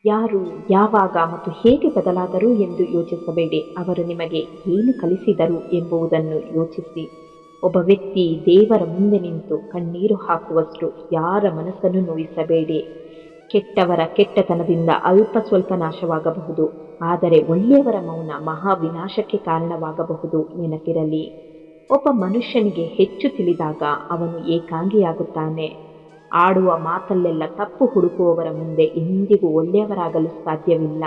ಯಾರು, ಯಾವಾಗ ಮತ್ತು ಹೇಗೆ ಬದಲಾದರು ಎಂದು ಯೋಚಿಸಬೇಡಿ. ಅವರು ನಿಮಗೆ ಏನು ಕಲಿಸಿದರು ಎಂಬುದನ್ನು ಯೋಚಿಸಿ. ಒಬ್ಬ ವ್ಯಕ್ತಿ ದೇವರ ಮುಂದೆ ನಿಂತು ಕಣ್ಣೀರು ಹಾಕುವಷ್ಟು ಯಾರ ಮನಸ್ಸನ್ನು ನೋಯಿಸಬೇಡಿ. ಕೆಟ್ಟವರ ಕೆಟ್ಟತನದಿಂದ ಅಲ್ಪ ಸ್ವಲ್ಪ ನಾಶವಾಗಬಹುದು, ಆದರೆ ಒಳ್ಳೆಯವರ ಮೌನ ಮಹಾ ವಿನಾಶಕ್ಕೆ ಕಾರಣವಾಗಬಹುದು. ನೆನಪಿರಲಿ, ಒಬ್ಬ ಮನುಷ್ಯನಿಗೆ ಹೆಚ್ಚು ತಿಳಿದಾಗ ಅವನು ಏಕಾಂಗಿಯಾಗುತ್ತಾನೆ. ಆಡುವ ಮಾತಲ್ಲೆಲ್ಲ ತಪ್ಪು ಹುಡುಕುವವರ ಮುಂದೆ ಎಂದಿಗೂ ಒಳ್ಳೆಯವರಾಗಲು ಸಾಧ್ಯವಿಲ್ಲ.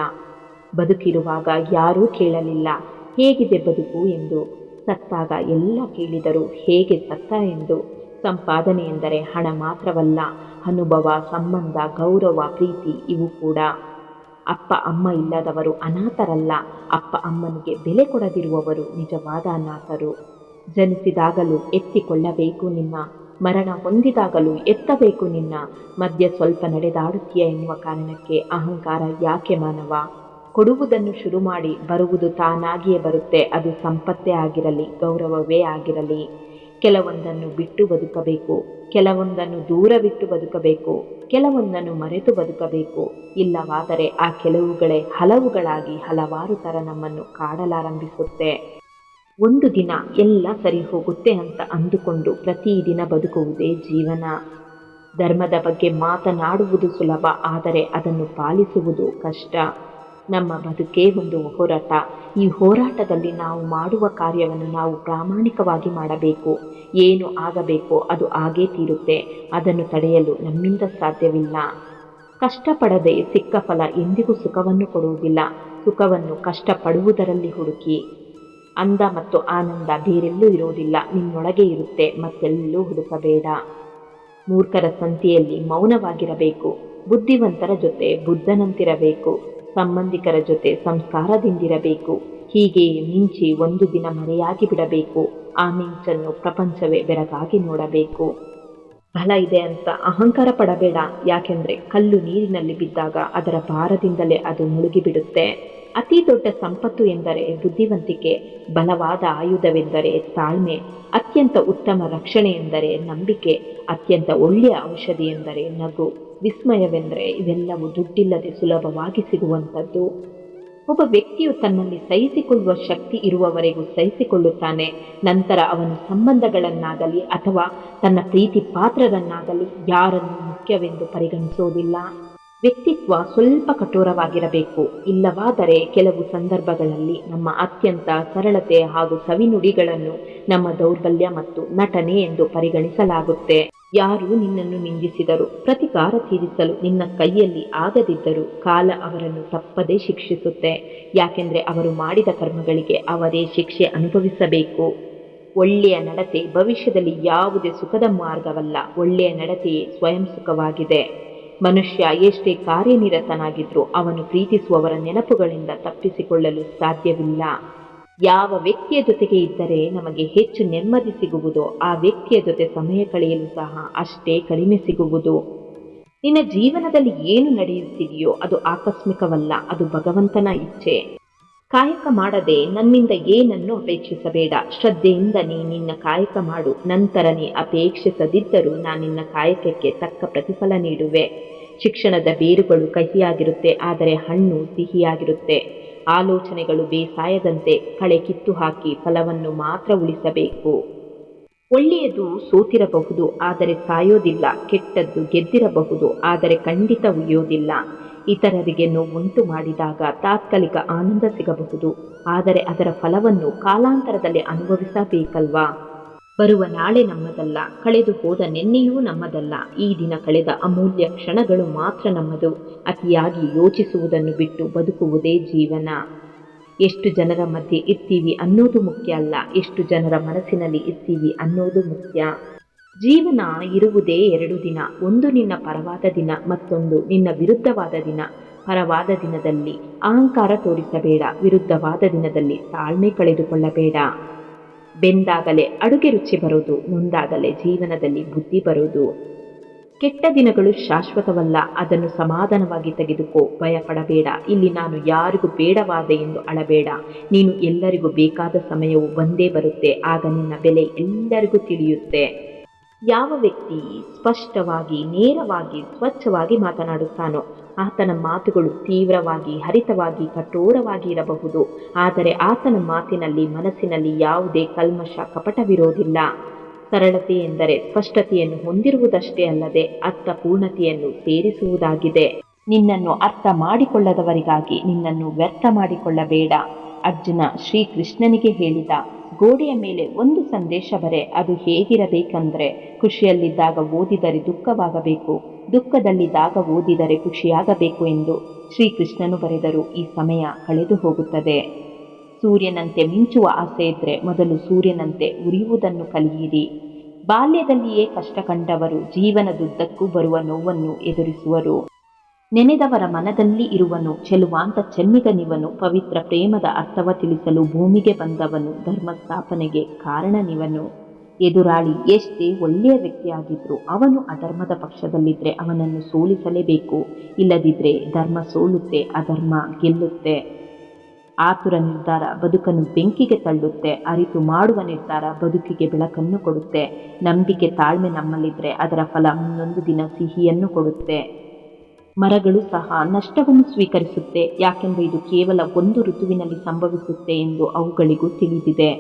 ಬದುಕಿರುವಾಗ ಯಾರೂ ಕೇಳಲಿಲ್ಲ ಹೇಗಿದೆ ಬದುಕು ಎಂದು, ಸತ್ತಾಗ ಎಲ್ಲ ಕೇಳಿದರು ಹೇಗೆ ಸತ್ತ ಎಂದು. ಸಂಪಾದನೆ ಎಂದರೆ ಹಣ ಮಾತ್ರವಲ್ಲ, ಅನುಭವ, ಸಂಬಂಧ, ಗೌರವ, ಪ್ರೀತಿ ಇವು ಕೂಡ. ಅಪ್ಪ ಅಮ್ಮ ಇಲ್ಲದವರು ಅನಾಥರಲ್ಲ, ಅಪ್ಪ ಅಮ್ಮನಿಗೆ ಬೆಲೆ ಕೊಡದಿರುವವರು ನಿಜವಾದ ಅನಾಥರು. ಜನಿಸಿದಾಗಲೂ ಎತ್ತಿಕೊಳ್ಳಬೇಕು ನಿನ್ನ, ಮರಣ ಹೊಂದಿದಾಗಲೂ ಎತ್ತಬೇಕು ನಿನ್ನ. ಮಧ್ಯ ಸ್ವಲ್ಪ ನಡೆದಾಡುತ್ತೀಯ ಎನ್ನುವ ಕಾರಣಕ್ಕೆ ಅಹಂಕಾರ ಯಾಕೆ ಮಾನವ? ಕೊಡುವುದನ್ನು ಶುರು ಮಾಡಿ ಬರುವುದು ತಾನಾಗಿಯೇ ಬರುತ್ತೆ. ಅದು ಸಂಪತ್ತೇ ಆಗಿರಲಿ, ಗೌರವವೇ ಆಗಿರಲಿ. ಕೆಲವೊಂದನ್ನು ಬಿಟ್ಟು ಬದುಕಬೇಕು, ಕೆಲವೊಂದನ್ನು ದೂರವಿಟ್ಟು ಬದುಕಬೇಕು, ಕೆಲವೊಂದನ್ನು ಮರೆತು ಬದುಕಬೇಕು. ಇಲ್ಲವಾದರೆ ಆ ಕೆಲವುಗಳೇ ಹಲವುಗಳಾಗಿ ಹಲವಾರು ಥರ ನಮ್ಮನ್ನು ಕಾಡಲಾರಂಭಿಸುತ್ತೆ. ಒಂದು ದಿನ ಎಲ್ಲ ಸರಿ ಹೋಗುತ್ತೆ ಅಂತ ಅಂದುಕೊಂಡು ಪ್ರತಿದಿನ ಬದುಕುವುದೇ ಜೀವನ. ಧರ್ಮದ ಬಗ್ಗೆ ಮಾತನಾಡುವುದು ಸುಲಭ, ಆದರೆ ಅದನ್ನು ಪಾಲಿಸುವುದು ಕಷ್ಟ. ನಮ್ಮ ಬದುಕೇ ಒಂದು ಹೋರಾಟ. ಈ ಹೋರಾಟದಲ್ಲಿ ನಾವು ಮಾಡುವ ಕಾರ್ಯವನ್ನು ನಾವು ಪ್ರಾಮಾಣಿಕವಾಗಿ ಮಾಡಬೇಕು. ಏನು ಆಗಬೇಕೋ ಅದು ಆಗೇ ತೀರುತ್ತೆ. ಅದನ್ನು ತಡೆಯಲು ನಮ್ಮಿಂದ ಸಾಧ್ಯವಿಲ್ಲ. ಕಷ್ಟಪಡದೆ ಸಿಕ್ಕ ಫಲ ಎಂದಿಗೂ ಸುಖವನ್ನು ಕೊಡುವುದಿಲ್ಲ. ಸುಖವನ್ನು ಕಷ್ಟಪಡುವುದರಲ್ಲಿ ಹುಡುಕಿ. ಅಂದ ಮತ್ತು ಆನಂದ ಬೇರೆಲ್ಲೂ ಇರೋದಿಲ್ಲ, ನಿನ್ನೊಳಗೆ ಇರುತ್ತೆ. ಮತ್ತೆಲ್ಲೂ ಹುಡುಕಬೇಡ. ಮೂರ್ಖರ ಸಂತಿಯಲ್ಲಿ ಮೌನವಾಗಿರಬೇಕು. ಬುದ್ಧಿವಂತರ ಜೊತೆ ಬುದ್ಧನಂತಿರಬೇಕು. ಸಂಬಂಧಿಕರ ಜೊತೆ ಸಂಸ್ಕಾರದಿಂದಿರಬೇಕು. ಹೀಗೆ ಮಿಂಚಿ ಒಂದು ದಿನ ಮರೆಯಾಗಿ ಬಿಡಬೇಕು. ಆ ಮಿಂಚನ್ನು ಪ್ರಪಂಚವೇ ಬೆರಗಾಗಿ ನೋಡಬೇಕು. ಬಲ ಇದೆ ಅಂತ ಅಹಂಕಾರ ಪಡಬೇಡ. ಯಾಕೆಂದ್ರೆ ಕಲ್ಲು ನೀರಿನಲ್ಲಿ ಬಿದ್ದಾಗ ಅದರ ಭಾರದಿಂದಲೇ ಅದು ಮುಳುಗಿಬಿಡುತ್ತೆ. ಅತಿ ದೊಡ್ಡ ಸಂಪತ್ತು ಎಂದರೆ ಬುದ್ಧಿವಂತಿಕೆ, ಬಲವಾದ ಆಯುಧವೆಂದರೆ ತಾಳ್ಮೆ, ಅತ್ಯಂತ ಉತ್ತಮ ರಕ್ಷಣೆ ಎಂದರೆ ನಂಬಿಕೆ, ಅತ್ಯಂತ ಒಳ್ಳೆಯ ಔಷಧಿ ಎಂದರೆ ನಗು, ವಿಸ್ಮಯವೆಂದರೆ ಇವೆಲ್ಲವೂ ದುಡ್ಡಿಲ್ಲದೆ ಸುಲಭವಾಗಿ ಸಿಗುವಂಥದ್ದು. ಒಬ್ಬ ವ್ಯಕ್ತಿಯು ತನ್ನಲ್ಲಿ ಸಹಿಸಿಕೊಳ್ಳುವ ಶಕ್ತಿ ಇರುವವರೆಗೂ ಸಹಿಸಿಕೊಳ್ಳುತ್ತಾನೆ. ನಂತರ ಅವನು ಸಂಬಂಧಗಳನ್ನಾಗಲಿ ಅಥವಾ ತನ್ನ ಪ್ರೀತಿ ಪಾತ್ರರನ್ನಾಗಲಿ ಯಾರನ್ನು ಮುಖ್ಯವೆಂದು ಪರಿಗಣಿಸೋದಿಲ್ಲ. ವ್ಯಕ್ತಿತ್ವ ಸ್ವಲ್ಪ ಕಠೋರವಾಗಿರಬೇಕು. ಇಲ್ಲವಾದರೆ ಕೆಲವು ಸಂದರ್ಭಗಳಲ್ಲಿ ನಮ್ಮ ಅತ್ಯಂತ ಸರಳತೆ ಹಾಗೂ ಸವಿನುಡಿಗಳನ್ನು ನಮ್ಮ ದೌರ್ಬಲ್ಯ ಮತ್ತು ನಟನೆ ಎಂದು ಪರಿಗಣಿಸಲಾಗುತ್ತೆ. ಯಾರು ನಿನ್ನನ್ನು ನಿಂದಿಸಿದರು, ಪ್ರತಿಕಾರ ತೀರಿಸಲು ನಿನ್ನ ಕೈಯಲ್ಲಿ ಆಗದಿದ್ದರೂ ಕಾಲ ಅವರನ್ನು ತಪ್ಪದೇ ಶಿಕ್ಷಿಸುತ್ತೆ. ಯಾಕೆಂದ್ರೆ ಅವರು ಮಾಡಿದ ಕರ್ಮಗಳಿಗೆ ಅವರೇ ಶಿಕ್ಷೆ ಅನುಭವಿಸಬೇಕು. ಒಳ್ಳೆಯ ನಡತೆ ಭವಿಷ್ಯದಲ್ಲಿ ಯಾವುದೇ ಸುಖದ ಮಾರ್ಗವಲ್ಲ. ಒಳ್ಳೆಯ ನಡತೆಯೇ ಸ್ವಯಂ ಸುಖವಾಗಿದೆ. ಮನುಷ್ಯ ಎಷ್ಟೇ ಕಾರ್ಯನಿರತನಾಗಿದ್ರೂ ಅವನು ಪ್ರೀತಿಸುವವರ ನೆನಪುಗಳಿಂದ ತಪ್ಪಿಸಿಕೊಳ್ಳಲು ಸಾಧ್ಯವಿಲ್ಲ. ಯಾವ ವ್ಯಕ್ತಿಯ ಜೊತೆಗೆ ಇದ್ದರೆ ನಮಗೆ ಹೆಚ್ಚು ನೆಮ್ಮದಿ ಸಿಗುವುದೋ ಆ ವ್ಯಕ್ತಿಯ ಜೊತೆ ಸಮಯ ಕಳೆಯಲು ಸಹ ಅಷ್ಟೇ ಕಡಿಮೆ ಸಿಗುವುದು. ನಿನ್ನ ಜೀವನದಲ್ಲಿ ಏನು ನಡೆಯುತ್ತಿದೆಯೋ ಅದು ಆಕಸ್ಮಿಕವಲ್ಲ, ಅದು ಭಗವಂತನ ಇಚ್ಛೆ. ಕಾಯಕ ಮಾಡದೆ ನನ್ನಿಂದ ಏನನ್ನು ಅಪೇಕ್ಷಿಸಬೇಡ. ಶ್ರದ್ಧೆಯಿಂದ ನೀ ನಿನ್ನ ಕಾಯಕ ಮಾಡು. ನಂತರ ನೀ ಅಪೇಕ್ಷಿಸದಿದ್ದರೂ ನಾನು ನಿನ್ನ ಕಾಯಕಕ್ಕೆ ತಕ್ಕ ಪ್ರತಿಫಲ ನೀಡುವೆ. ಶಿಕ್ಷಣದ ಬೇರುಗಳು ಕಹಿಯಾಗಿರುತ್ತೆ, ಆದರೆ ಹಣ್ಣು ಸಿಹಿಯಾಗಿರುತ್ತೆ. ಆಲೋಚನೆಗಳು ಬೇಸಾಯದಂತೆ, ಕಳೆ ಕಿತ್ತು ಹಾಕಿ ಫಲವನ್ನು ಮಾತ್ರ ಉಳಿಸಬೇಕು. ಒಳ್ಳೆಯದು ಸೋತಿರಬಹುದು, ಆದರೆ ಸಾಯೋದಿಲ್ಲ. ಕೆಟ್ಟದ್ದು ಗೆದ್ದಿರಬಹುದು, ಆದರೆ ಖಂಡಿತ ಉಳಿಯೋದಿಲ್ಲ. ಇತರರಿಗೆ ನೋವುಂಟು ಮಾಡಿದಾಗ ತಾತ್ಕಾಲಿಕ ಆನಂದ ಸಿಗಬಹುದು, ಆದರೆ ಅದರ ಫಲವನ್ನು ಕಾಲಾಂತರದಲ್ಲಿ ಅನುಭವಿಸಬೇಕಲ್ವಾ? ಬರುವ ನಾಳೆ ನಮ್ಮದಲ್ಲ, ಕಳೆದು ಹೋದ ನಿನ್ನೆಯೂ ನಮ್ಮದಲ್ಲ. ಈ ದಿನ ಕಳೆದ ಅಮೂಲ್ಯ ಕ್ಷಣಗಳು ಮಾತ್ರ ನಮ್ಮದು. ಅತಿಯಾಗಿ ಯೋಚಿಸುವುದನ್ನು ಬಿಟ್ಟು ಬದುಕುವುದೇ ಜೀವನ. ಎಷ್ಟು ಜನರ ಮಧ್ಯೆ ಇರ್ತೀವಿ ಅನ್ನೋದು ಮುಖ್ಯ ಅಲ್ಲ, ಎಷ್ಟು ಜನರ ಮನಸ್ಸಿನಲ್ಲಿ ಇರ್ತೀವಿ ಅನ್ನೋದು ಮುಖ್ಯ. ಜೀವನ ಇರುವುದೇ 2 ದಿನ. ಒಂದು ನಿನ್ನ ಪರವಾದ ದಿನ, ಮತ್ತೊಂದು ನಿನ್ನ ವಿರುದ್ಧವಾದ ದಿನ. ಪರವಾದ ದಿನದಲ್ಲಿ ಅಹಂಕಾರ ತೋರಿಸಬೇಡ, ವಿರುದ್ಧವಾದ ದಿನದಲ್ಲಿ ತಾಳ್ಮೆ ಕಳೆದುಕೊಳ್ಳಬೇಡ. ಬೆಂದಾಗಲೇ ಅಡುಗೆ ರುಚಿ ಬರೋದು, ನೊಂದಾಗಲೇ ಜೀವನದಲ್ಲಿ ಬುದ್ಧಿ ಬರೋದು. ಕೆಟ್ಟ ದಿನಗಳು ಶಾಶ್ವತವಲ್ಲ, ಅದನ್ನು ಸಮಾಧಾನವಾಗಿ ತೆಗೆದುಕೋ. ಭಯಪಡಬೇಡ. ಇಲ್ಲಿ ನಾನು ಯಾರಿಗೂ ಬೇಡವಾದೆ ಎಂದು ಅಳಬೇಡ. ನೀನು ಎಲ್ಲರಿಗೂ ಬೇಕಾದ ಸಮಯವು ಬಂದೇ ಬರುತ್ತೆ. ಆಗ ನಿನ್ನ ಬೆಲೆ ಎಲ್ಲರಿಗೂ ತಿಳಿಯುತ್ತೆ. ಯಾವ ವ್ಯಕ್ತಿ ಸ್ಪಷ್ಟವಾಗಿ, ನೇರವಾಗಿ, ಸ್ವಚ್ಛವಾಗಿ ಮಾತನಾಡುತ್ತಾನೋ ಆತನ ಮಾತುಗಳು ತೀವ್ರವಾಗಿ, ಹರಿತವಾಗಿ, ಕಠೋರವಾಗಿ ಇರಬಹುದು. ಆದರೆ ಆತನ ಮಾತಿನಲ್ಲಿ, ಮನಸ್ಸಿನಲ್ಲಿ ಯಾವುದೇ ಕಲ್ಮಶ, ಕಪಟವಿರೋದಿಲ್ಲ. ಸರಳತೆ ಎಂದರೆ ಸ್ಪಷ್ಟತೆಯನ್ನು ಹೊಂದಿರುವುದಷ್ಟೇ ಅಲ್ಲದೆ ಅರ್ಥಪೂರ್ಣತೆಯನ್ನು ಸೇರಿಸುವುದಾಗಿದೆ. ನಿನ್ನನ್ನು ಅರ್ಥ ಮಾಡಿಕೊಳ್ಳದವರಿಗಾಗಿ ನಿನ್ನನ್ನು ವ್ಯರ್ಥ ಮಾಡಿಕೊಳ್ಳಬೇಡ. ಅರ್ಜುನ ಶ್ರೀಕೃಷ್ಣನಿಗೆ ಹೇಳಿದ, ಗೋಡೆಯ ಮೇಲೆ ಒಂದು ಸಂದೇಶ ಬರೆ. ಅದು ಹೇಗಿರಬೇಕಂದ್ರೆ, ಖುಷಿಯಲ್ಲಿದ್ದಾಗ ಓದಿದರೆ ದುಃಖವಾಗಬೇಕು, ದುಃಖದಲ್ಲಿದ್ದಾಗ ಓದಿದರೆ ಖುಷಿಯಾಗಬೇಕು ಎಂದು ಶ್ರೀಕೃಷ್ಣನು ಬರೆದರು. ಈ ಸಮಯ ಕಳೆದು ಹೋಗುತ್ತದೆ. ಸೂರ್ಯನಂತೆ ಮಿಂಚುವ ಆಸೆ ಇದ್ರೆ ಮೊದಲು ಸೂರ್ಯನಂತೆ ಉರಿಯುವುದನ್ನು ಕಲಿಯಿರಿ. ಬಾಲ್ಯದಲ್ಲಿಯೇ ಕಷ್ಟ ಕಂಡವರು ಜೀವನದುದ್ದಕ್ಕೂ ಬರುವ ನೋವನ್ನು ಎದುರಿಸುವರು. ನೆನೆದವರ ಮನದಲ್ಲಿ ಇರುವನು ಚೆಲುವಾಂತ ಚೆನ್ನಿಗನಿವನು. ಪವಿತ್ರ ಪ್ರೇಮದ ಅರ್ಥವ ತಿಳಿಸಲು ಭೂಮಿಗೆ ಬಂದವನು, ಧರ್ಮ ಸ್ಥಾಪನೆಗೆ ಕಾರಣನಿವನು. ಎದುರಾಳಿ ಎಷ್ಟೇ ಒಳ್ಳೆಯ ವ್ಯಕ್ತಿಯಾಗಿದ್ರು ಅವನು ಅಧರ್ಮದ ಪಕ್ಷದಲ್ಲಿದ್ರೆ ಅವನನ್ನು ಸೋಲಿಸಲೇಬೇಕು. ಇಲ್ಲದಿದ್ರೆ ಧರ್ಮ ಸೋಲುತ್ತೆ, ಅಧರ್ಮ ಗೆಲ್ಲುತ್ತೆ. ಆತುರ ನಿರ್ಧಾರ ಬದುಕನ್ನು ಬೆಂಕಿಗೆ ತಳ್ಳುತ್ತೆ. ಅರಿತು ಮಾಡುವ ನಿರ್ಧಾರ ಬದುಕಿಗೆ ಬೆಳಕನ್ನು ಕೊಡುತ್ತೆ. ನಂಬಿಕೆ, ತಾಳ್ಮೆ ನಮ್ಮಲ್ಲಿದ್ರೆ ಅದರ ಫಲ ಮುಂದೊಂದು ದಿನ ಸಿಹಿಯನ್ನು ಕೊಡುತ್ತೆ. ಮರಗಳು ಸಹ ನಷ್ಟವನ್ನು ಸ್ವೀಕರಿಸುತ್ತೆ, ಯಾಕೆಂದರೆ ಇದು ಕೇವಲ ಒಂದು ಋತುವಿನಲ್ಲಿ ಸಂಭವಿಸುತ್ತೆ ಎಂದು ಅವುಗಳಿಗೂ ತಿಳಿದಿದೆ.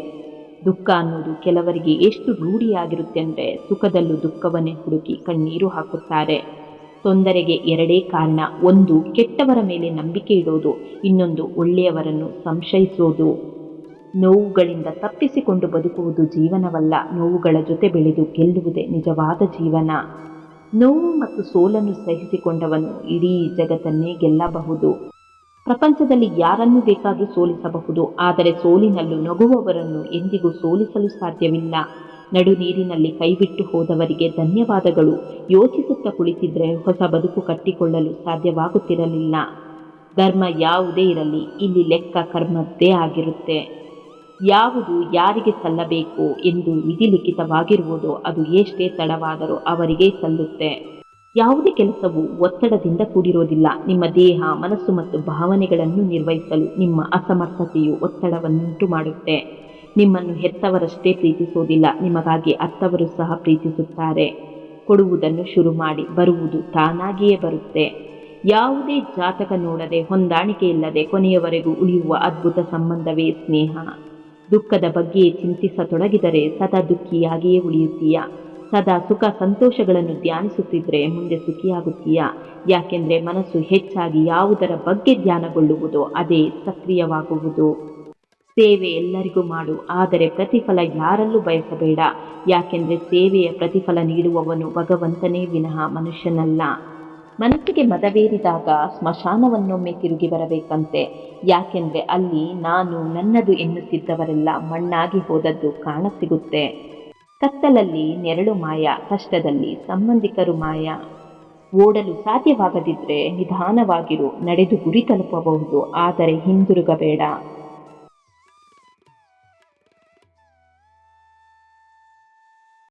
ದುಃಖ ಅನ್ನೋದು ಕೆಲವರಿಗೆ ಎಷ್ಟು ರೂಢಿಯಾಗಿರುತ್ತೆ ಅಂದರೆ ಸುಖದಲ್ಲೂ ದುಃಖವನ್ನೇ ಹುಡುಕಿ ಕಣ್ಣೀರು ಹಾಕುತ್ತಾರೆ. ತೊಂದರೆಗೆ ಎರಡೇ ಕಾರಣ, ಒಂದು ಕೆಟ್ಟವರ ಮೇಲೆ ನಂಬಿಕೆ ಇಡೋದು, ಇನ್ನೊಂದು ಒಳ್ಳೆಯವರನ್ನು ಸಂಶಯಿಸೋದು. ನೋವುಗಳಿಂದ ತಪ್ಪಿಸಿಕೊಂಡು ಬದುಕುವುದು ಜೀವನವಲ್ಲ, ನೋವುಗಳ ಜೊತೆ ಬೆಳೆದು ಗೆಲ್ಲುವುದೇ ನಿಜವಾದ ಜೀವನ. ನೋವು ಮತ್ತು ಸೋಲನ್ನು ಸಹಿಸಿಕೊಂಡವನು ಇಡೀ ಜಗತ್ತನ್ನೇ ಗೆಲ್ಲಬಹುದು. ಪ್ರಪಂಚದಲ್ಲಿ ಯಾರನ್ನು ಬೇಕಾದರೂ ಸೋಲಿಸಬಹುದು, ಆದರೆ ಸೋಲಿನಲ್ಲೂ ನಗುವವರನ್ನು ಎಂದಿಗೂ ಸೋಲಿಸಲು ಸಾಧ್ಯವಿಲ್ಲ. ನಡು ನೀರಿನಲ್ಲಿ ಕೈಬಿಟ್ಟು ಹೋದವರಿಗೆ ಧನ್ಯವಾದಗಳು. ಯೋಚಿಸುತ್ತಾ ಕುಳಿತಿದ್ರೆ ಹೊಸ ಬದುಕು ಕಟ್ಟಿಕೊಳ್ಳಲು ಸಾಧ್ಯವಾಗುತ್ತಿರಲಿಲ್ಲ. ಧರ್ಮ ಯಾವುದೇ ಇರಲಿ, ಇಲ್ಲಿ ಲೆಕ್ಕ ಕರ್ಮದ್ದೇ ಆಗಿರುತ್ತೆ. ಯಾವುದು ಯಾರಿಗೆ ಸಲ್ಲಬೇಕು ಎಂದು ವಿಧಿಲಿಖಿತವಾಗಿರುವುದೋ ಅದು ಎಷ್ಟೇ ತಡವಾದರೂ ಅವರಿಗೇ ಸಲ್ಲುತ್ತೆ. ಯಾವುದೇ ಕೆಲಸವು ಒತ್ತಡದಿಂದ ಕೂಡಿರೋದಿಲ್ಲ. ನಿಮ್ಮ ದೇಹ, ಮನಸ್ಸು ಮತ್ತು ಭಾವನೆಗಳನ್ನು ನಿರ್ವಹಿಸಲು ನಿಮ್ಮ ಅಸಮರ್ಥತೆಯು ಒತ್ತಡವನ್ನುಂಟು ಮಾಡುತ್ತೆ. ನಿಮ್ಮನ್ನು ಹೆತ್ತವರಷ್ಟೇ ಪ್ರೀತಿಸೋದಿಲ್ಲ, ನಿಮಗಾಗಿ ಅತ್ತವರು ಸಹ ಪ್ರೀತಿಸುತ್ತಾರೆ. ಕೊಡುವುದನ್ನು ಶುರು ಮಾಡಿ, ಬರುವುದು ತಾನಾಗಿಯೇ ಬರುತ್ತೆ. ಯಾವುದೇ ಜಾತಕ ನೋಡದೆ, ಹೊಂದಾಣಿಕೆ ಇಲ್ಲದೆ ಕೊನೆಯವರೆಗೂ ಉಳಿಯುವ ಅದ್ಭುತ ಸಂಬಂಧವೇ ಸ್ನೇಹ. ದುಃಖದ ಬಗ್ಗೆ ಚಿಂತಿಸತೊಡಗಿದರೆ ಸದಾ ದುಃಖಿಯಾಗಿಯೇ ಉಳಿಯುತ್ತೀಯ. ಸದಾ ಸುಖ ಸಂತೋಷಗಳನ್ನು ಧ್ಯಾನಿಸುತ್ತಿದ್ರೆ ಮುಂದೆ ಸುಖಿಯಾಗುತ್ತೀಯ. ಯಾಕೆಂದರೆ ಮನಸ್ಸು ಹೆಚ್ಚಾಗಿ ಯಾವುದರ ಬಗ್ಗೆ ಧ್ಯಾನಗೊಳ್ಳುವುದೋ ಅದೇ ಸಕ್ರಿಯವಾಗುವುದು. ಸೇವೆ ಎಲ್ಲರಿಗೂ ಮಾಡು, ಆದರೆ ಪ್ರತಿಫಲ ಯಾರಲ್ಲೂ ಬಯಸಬೇಡ. ಯಾಕೆಂದರೆ ಸೇವೆಯ ಪ್ರತಿಫಲ ನೀಡುವವನು ಭಗವಂತನೇ ವಿನಃ ಮನುಷ್ಯನಲ್ಲ. ಮನಸ್ಸಿಗೆ ಮದವೇರಿದಾಗ ಸ್ಮಶಾನವನ್ನೊಮ್ಮೆ ತಿರುಗಿ ಬರಬೇಕಂತೆ. ಯಾಕೆಂದರೆ ಅಲ್ಲಿ ನಾನು ನನ್ನದು ಎನ್ನುತ್ತಿದ್ದವರೆಲ್ಲ ಮಣ್ಣಾಗಿ ಹೋದದ್ದು ಕಾಣಸಿಗುತ್ತೆ. ಕತ್ತಲಲ್ಲಿ ನೆರಳು ಮಾಯ, ಕಷ್ಟದಲ್ಲಿ ಸಂಬಂಧಿಕರು ಮಾಯ. ಓಡಲು ಸಾಧ್ಯವಾಗದಿದ್ದರೆ ನಿಧಾನವಾಗಿರು, ನಡೆದು ಗುರಿ ತಲುಪಬಹುದು, ಆದರೆ ಹಿಂದಿರುಗಬೇಡ.